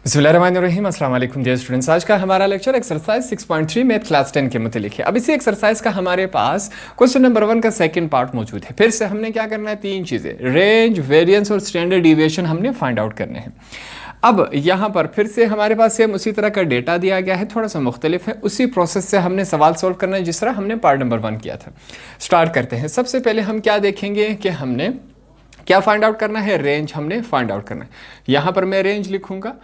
बिस्मिल्लाहिर्रहमानिर्रहीम। अस्सलाम वालेकुम डियर स्टूडेंट्स। आज का हमारा लेक्चर एक्सरसाइज 6.3 मैथ क्लास 10 के मुतालिक है। अब इसी एक्सरसाइज का हमारे पास क्वेश्चन नंबर 1 का सेकंड पार्ट मौजूद है। फिर से हमने क्या करना है, तीन चीज़ें, रेंज, वेरिएंस और स्टैंडर्ड डिविएशन हमने फाइंड आउट करने हैं। अब यहाँ पर फिर से हमारे पास सेम उसी तरह का डेटा दिया गया है, थोड़ा सा मुख्तलिफ है। उसी प्रोसेस से हमने सवाल सोल्व करना है जिस तरह हमने पार्ट नंबर 1 किया था। स्टार्ट करते हैं। सबसे पहले हम क्या देखेंगे कि हमने क्या फाइंड आउट करना है, रेंज हमने फाइंड आउट करना है। यहाँ पर मैं रेंज लिखूंगा,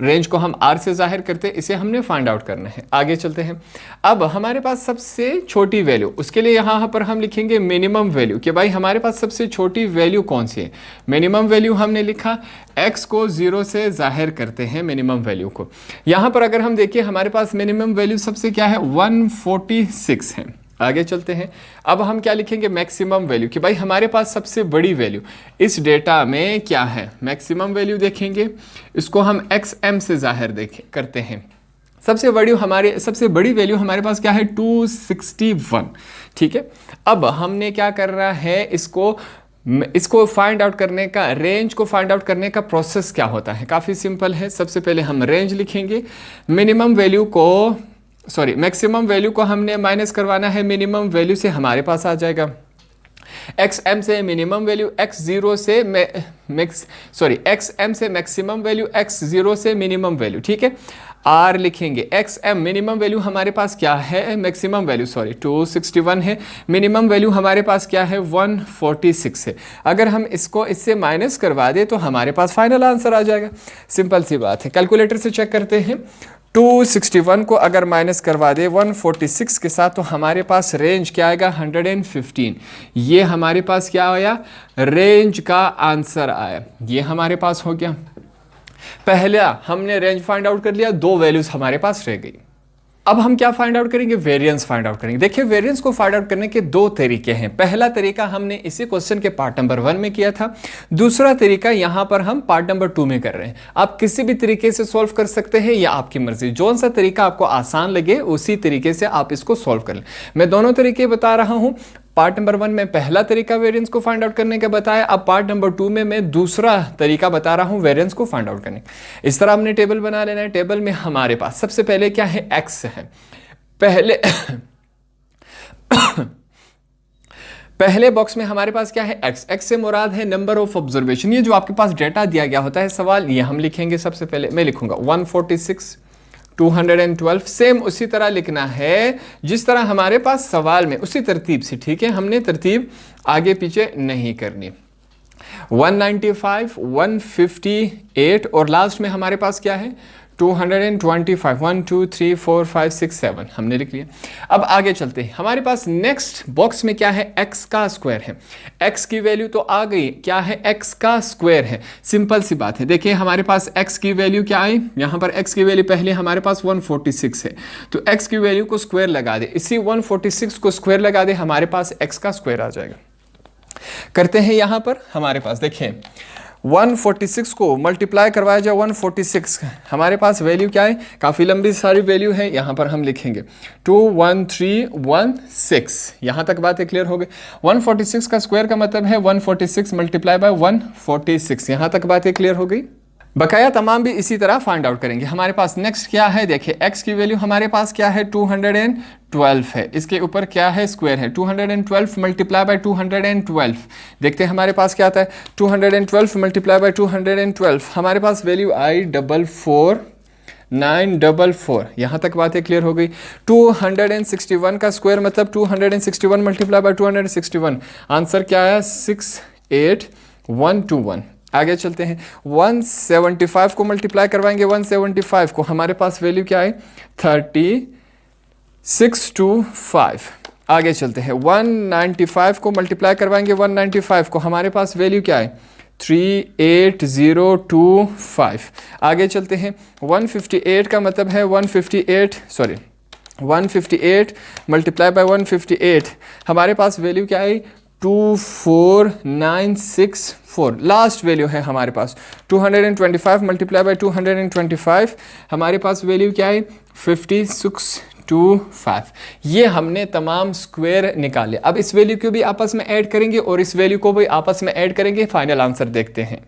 रेंज को हम आर से जाहिर करते हैं, इसे हमने फाइंड आउट करना है। आगे चलते हैं। अब हमारे पास सबसे छोटी वैल्यू, उसके लिए यहाँ पर हम लिखेंगे मिनिमम वैल्यू कि भाई हमारे पास सबसे छोटी वैल्यू कौन सी है। मिनिमम वैल्यू हमने लिखा, x को 0 से जाहिर करते हैं मिनिमम वैल्यू को। यहाँ पर अगर हम देखिए हमारे पास मिनिमम वैल्यू सबसे क्या है, 146 है। आगे चलते हैं। अब हम क्या लिखेंगे, मैक्सिमम वैल्यू कि भाई हमारे पास सबसे बड़ी वैल्यू इस डेटा में क्या है। मैक्सिमम वैल्यू देखेंगे, इसको हम xm से जाहिर करते हैं। सबसे बड़ी वैल्यू हमारे पास क्या है, 261। ठीक है। अब हमने क्या करना है, इसको फाइंड आउट करने का, रेंज को फाइंड आउट करने का प्रोसेस क्या होता है, काफ़ी सिंपल है। सबसे पहले हम रेंज लिखेंगे, मैक्सिमम वैल्यू को हमने माइनस करवाना है मिनिमम वैल्यू से, हमारे पास आ जाएगा xm से मिनिमम वैल्यू x0 से xm से मैक्सिमम वैल्यू x0 से मिनिमम वैल्यू। ठीक है। r लिखेंगे, xm मिनिमम वैल्यू हमारे पास क्या है, मैक्सिमम वैल्यू 261 है, मिनिमम वैल्यू हमारे पास क्या है, 146 है। अगर हम इसको इससे माइनस करवा दें तो हमारे पास फाइनल आंसर आ जाएगा। सिंपल सी बात है। कैलकुलेटर से चेक करते हैं। 261 को अगर माइनस करवा दे 146 के साथ तो हमारे पास रेंज क्या आएगा, 115। ये हमारे पास क्या आया, रेंज का आंसर आया। ये हमारे पास हो गया। पहला हमने रेंज फाइंड आउट कर लिया, दो वैल्यूज हमारे पास रह गई। अब हम क्या फाइंड आउट करेंगे, वेरिएंस फाइंड आउट करेंगे। देखिए वेरिएंस को फाइंड आउट करने के दो तरीके हैं। पहला तरीका हमने इसी क्वेश्चन के पार्ट नंबर 1 में किया था, दूसरा तरीका यहां पर हम पार्ट नंबर 2 में कर रहे हैं। आप किसी भी तरीके से सॉल्व कर सकते हैं या आपकी मर्जी, जौन सा तरीका आपको आसान लगे उसी तरीके से आप इसको सॉल्व कर लें। मैं दोनों तरीके बता रहा हूं। पार्ट नंबर 1 में पहला तरीका वेरिएंस को फाइंड आउट करने का बताया, अब पार्ट नंबर 2 में मैं दूसरा तरीका बता रहा हूं वेरिएंस को फाइंड आउट करने। इस तरह हमने टेबल बना लेना है। टेबल में हमारे पास सबसे पहले क्या है, x है। पहले बॉक्स में हमारे पास क्या है, x से मुराद है नंबर ऑफ ऑब्जर्वेशन। ये जो आपके पास डेटा दिया गया होता है सवाल, ये हम लिखेंगे। सबसे पहले मैं लिखूंगा 146, 212। सेम उसी तरह लिखना है जिस तरह हमारे पास सवाल में, उसी तरतीब से। ठीक है, हमने तरतीब आगे पीछे नहीं करनी। 195, 158 और लास्ट में हमारे पास क्या है, 225। 1 2 3 4 5 6 7 हमने लिख लिया। अब आगे चलते हैं। हमारे पास नेक्स्ट बॉक्स में क्या है, x का स्क्वायर है। x की वैल्यू तो आ गई, क्या है, x का स्क्वायर है। सिंपल सी बात है। देखिए हमारे पास x की वैल्यू क्या आई, यहाँ पर x की वैल्यू पहले हमारे पास 146 है, तो x की वैल्यू को स्क्वायर लगा दे, इसी 146 को स्क्वायर लगा दे, हमारे पास x का स्क्वायर आ जाएगा। करते हैं। यहाँ पर हमारे पास देखिए 146 को मल्टीप्लाई करवाया जाए 146, हमारे पास वैल्यू क्या है, काफ़ी लंबी सारी वैल्यू है। यहाँ पर हम लिखेंगे 21316। यहाँ तक बातें क्लियर हो गई। 146 का स्क्वायर का मतलब है 146 मल्टीप्लाई बाय 146। यहाँ तक बातें क्लियर हो गई। बकाया तमाम भी इसी तरह फाइंड आउट करेंगे। हमारे पास नेक्स्ट क्या है, देखिए x की वैल्यू हमारे पास क्या है, 212 है। इसके ऊपर क्या है, स्क्वायर है। 212 मल्टीप्लाई बाय 212, देखते हैं हमारे पास क्या आता है। 212 मल्टीप्लाई बाय 212, हमारे पास वैल्यू आई 44944। यहाँ तक बातें क्लियर हो गई। 261 का स्क्वायर मतलब 261 मल्टीप्लाई बाय 261, आंसर क्या आया, 68121। आगे चलते हैं। 175 को मल्टीप्लाई करवाएंगे 175 को, हमारे पास वैल्यू क्या है, 3625। आगे चलते हैं। 195 को मल्टीप्लाई करवाएंगे 195 को, हमारे पास वैल्यू क्या है, 38025। आगे चलते हैं। 158 का मतलब है 158 मल्टीप्लाई बाय 158, हमारे पास वैल्यू क्या है, 24964। लास्ट वैल्यू है हमारे पास 225 मल्टीप्लाई बाय 225, हमारे पास वैल्यू क्या है, 5625। ये हमने तमाम स्क्वायर निकाले। अब इस वैल्यू को भी आपस में ऐड करेंगे और इस वैल्यू को भी आपस में ऐड करेंगे। फाइनल आंसर देखते हैं।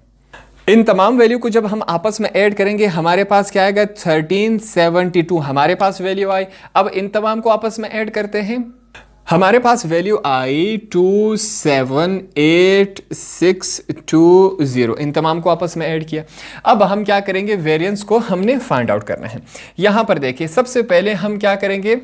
इन तमाम वैल्यू को जब हम आपस में ऐड करेंगे हमारे पास क्या आएगा 1372 हमारे पास वैल्यू आई। अब इन तमाम को आपस में ऐड करते हैं, हमारे पास वैल्यू आई 278,620। इन तमाम को आपस में ऐड किया। अब हम क्या करेंगे, वेरिएंस को हमने फाइंड आउट करना है। यहां पर देखिए सबसे पहले हम क्या करेंगे,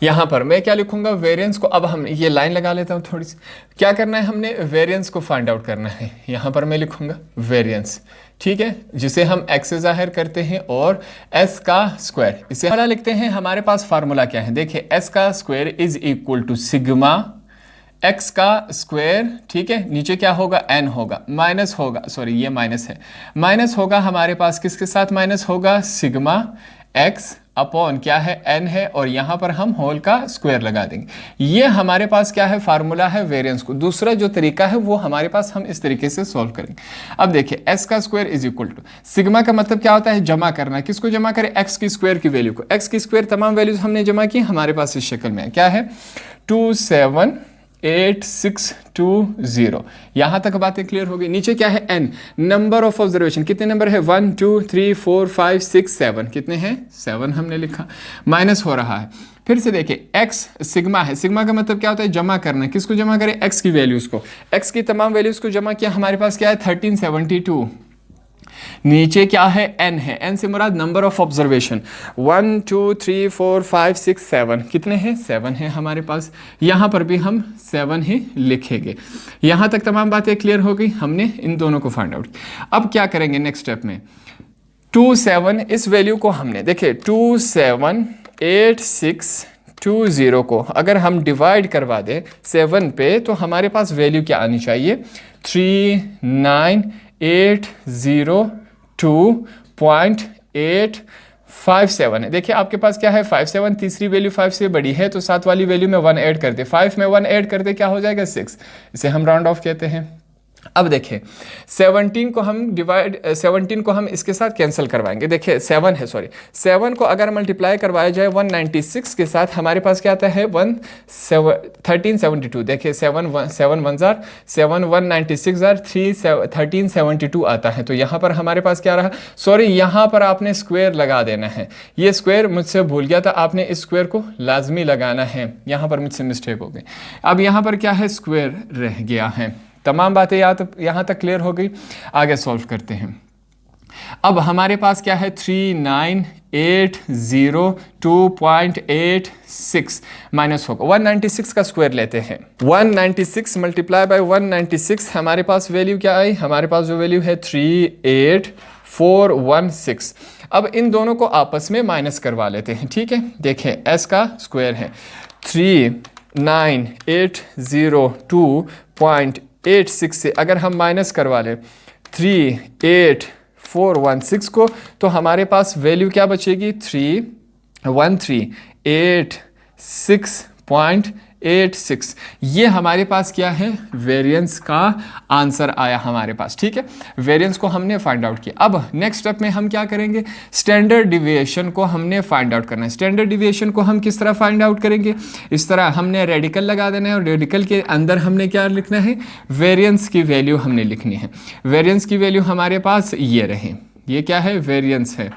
यहां पर मैं क्या लिखूंगा, वेरिएंस को। अब हम ये लाइन लगा लेता हूं थोड़ी सी। क्या करना है, हमने वेरिएंस को फाइंड आउट करना है। यहां पर मैं लिखूंगा वेरिएंस, ठीक है, जिसे हम x से जाहिर करते हैं और s का स्क्वायर, इसे वाला लिखते हैं। हमारे पास फार्मूला क्या है, देखिए s का square is equal to sigma x का स्क्वायर, ठीक है, नीचे क्या होगा n होगा, माइनस होगा, सॉरी ये माइनस है, माइनस होगा हमारे पास किसके साथ माइनस होगा, सिग्मा x अपॉन क्या है, n है, और यहां पर हम होल का स्क्वायर लगा देंगे। ये हमारे पास क्या है, फार्मूला है वेरिएंस को। दूसरा जो तरीका है वो हमारे पास हम इस तरीके से सॉल्व करेंगे। अब देखिए s का square is equal to sigma का मतलब क्या होता है, जमा करना। किसको जमा करें, x की स्क्वायर की वैल्यू को। x की स्क्वायर तमाम वैल्यूज हमने जमा की, हमारे पास इस शक्ल में है, क्या है 278,620। यहां तक बातें क्लियर हो गई। नीचे क्या है, n नंबर ऑफ ऑब्जर्वेशन, कितने नंबर है 1 2 3 4 5 6 7, कितने हैं 7 हमने लिखा, माइनस हो रहा है। फिर से देखिए x सिग्मा है, सिग्मा का मतलब क्या होता है, जमा करना। किसको जमा करें, x की वैल्यूज को। x की तमाम वैल्यूज को जमा किया, हमारे पास क्या है 1372। नीचे क्या है, n है, n से मुराद नंबर ऑफ ऑब्जर्वेशन, 1 2 3 4 5 6 7, कितने हैं 7 है हमारे पास। यहां पर भी हम 7 ही लिखेंगे। यहां तक तमाम बातें क्लियर हो गई, हमने इन दोनों को फाइंड आउट। अब क्या करेंगे नेक्स्ट स्टेप में, 27 इस वैल्यू को हमने देखिए 278,620 को अगर हम डिवाइड करवा दें 7 पे, तो हमारे पास वैल्यू क्या आनी चाहिए, 39,802.857 है। देखिए आपके पास क्या है 57, तीसरी वैल्यू 5 से बड़ी है, तो साथ वाली वैल्यू में 1 ऐड करते, 5 में 1 ऐड करते क्या हो जाएगा 6, इसे हम राउंड ऑफ कहते हैं। अब देखिए 17 को हम इसके साथ कैंसिल करवाएंगे। देखिए 7 है, सॉरी 7 को अगर मल्टीप्लाई करवाया जाए 196 के साथ, हमारे पास क्या आता है 1372। देखिए 7 1 जार 7 196 जार 1372 आता है। तो यहाँ पर हमारे पास क्या रहा, सॉरी यहाँ पर आपने स्क्वायर लगा देना है। ये स्क्वायर मुझसे भूल गया था, आपने इस स्क्वायर को लाजमी लगाना है, यहाँ पर मुझसे मिस्टेक हो गई। अब यहाँ पर क्या है, स्क्वायर रह गया है। तमाम बातें यहाँ तक क्लियर हो गई। आगे सॉल्व करते हैं। अब हमारे पास क्या है 39,802.86 माइनस होगा 196 का स्क्वायर लेते हैं। 196 मल्टीप्लाई बाय 196, हमारे पास वैल्यू क्या आई, हमारे पास जो वैल्यू है 38416। अब इन दोनों को आपस में माइनस करवा लेते हैं, ठीक है। देखें s का स्क्वायर है 39,802.86 से अगर हम माइनस करवा लें 38416 को, तो हमारे पास वैल्यू क्या बचेगी 31386.86। ये हमारे पास क्या है, वेरिएंस का आंसर आया हमारे पास, ठीक है। वेरिएंस को हमने फाइंड आउट किया। अब नेक्स्ट स्टेप में हम क्या करेंगे, स्टैंडर्ड डिविएशन को हमने फाइंड आउट करना है। स्टैंडर्ड डिविएशन को हम किस तरह फाइंड आउट करेंगे, इस तरह हमने रेडिकल लगा देना है और रेडिकल के अंदर हमने क्या लिखना है, वेरिएंस की वैल्यू हमने लिखनी है। वेरिएंस की वैल्यू हमारे पास ये रहे, ये क्या है, वेरिएंस है।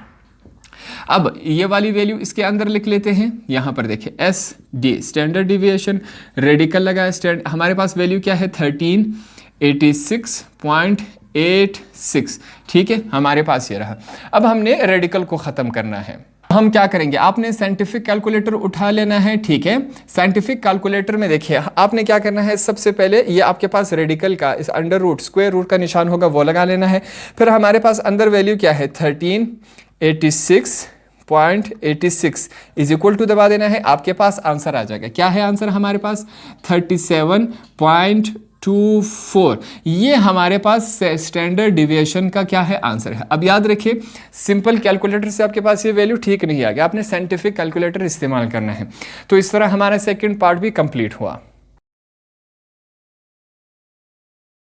अब ये वाली वैल्यू इसके अंदर लिख लेते हैं। यहां पर देखिए S D standard deviation, radical लगाया, हमारे पास वैल्यू क्या है 1386.86, ठीक है, हमारे पास ये रहा। अब हमने रेडिकल को ख़त्म करना है। हम क्या करेंगे, आपने साइंटिफिक कैलकुलेटर उठा लेना है, ठीक है। साइंटिफिक कैलकुलेटर में देखिए आपने क्या करना है, सबसे पहले ये आपके पास रेडिकल का इस अंडर रूट स्क्वायर रूट का निशान होगा वो लगा लेना है। फिर हमारे पास अंदर वैल्यू क्या है 1386.86 इज इक्वल टू दबा देना है, आपके पास आंसर आ जाएगा। क्या है आंसर हमारे पास 37.24। ये हमारे पास स्टैंडर्ड डिविएशन का क्या है, आंसर है। अब याद रखिए सिंपल कैलकुलेटर से आपके पास ये वैल्यू ठीक नहीं आ गया, आपने साइंटिफिक कैलकुलेटर इस्तेमाल करना है। तो इस तरह हमारा सेकंड पार्ट भी कंप्लीट हुआ।